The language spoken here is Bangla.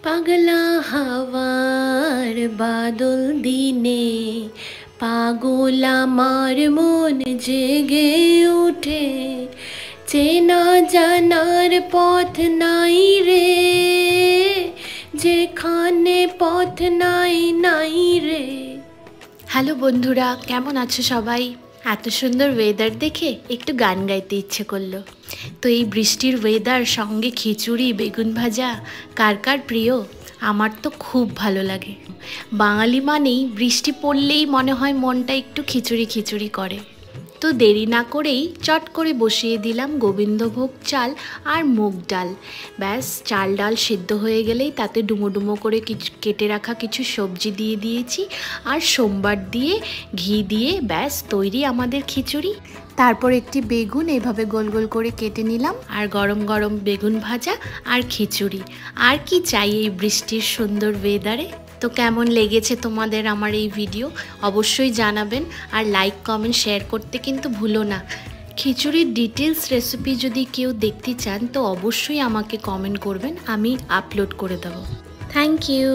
পাগলা হাওয়ার বাদল দিনে পাগল আমার মন জেগে ওঠে। চেনা জানার পথ নাই রে, যেখানে পথ নাই নাই রে। হ্যালো বন্ধুরা, কেমন আছো সবাই? এত সুন্দর ওয়েদার দেখে একটু গান গাইতে ইচ্ছে করলো। তো এই বৃষ্টির ওয়েদার সঙ্গে খিচুড়ি বেগুন ভাজা কার কার প্রিয়? আমার তো খুব ভালো লাগে। বাঙালি মানেই বৃষ্টি পড়লেই মনে হয় মনটা একটু খিচুড়ি খিচুড়ি করে। তো দেরি না করেই চট করে বসিয়ে দিলাম গোবিন্দভোগ চাল আর মুগ ডাল। ব্যাস, চাল ডাল সিদ্ধ হয়ে গেলেই তাতে ডুমো ডুমো করে কেটে রাখা কিছু সবজি দিয়ে দিয়েছি আর সোমবার দিয়ে ঘি দিয়ে ব্যাস তৈরি আমাদের খিচুড়ি। তারপর একটি বেগুন এভাবে গোল গোল করে কেটে নিলাম আর গরম গরম বেগুন ভাজা আর খিচুড়ি। আর কি চাই এই বৃষ্টির সুন্দর ওয়েদারে? তো কেমন লেগেছে তোমাদের আমার এই ভিডিও অবশ্যই জানাবেন, আর লাইক কমেন্ট শেয়ার করতে কিন্তু ভুলো না। খিচুড়ির ডিটেলস রেসিপি যদি কেউ দেখতে চান তো অবশ্যই আমাকে কমেন্ট করবেন, আমি আপলোড করে দেবো। Thank you.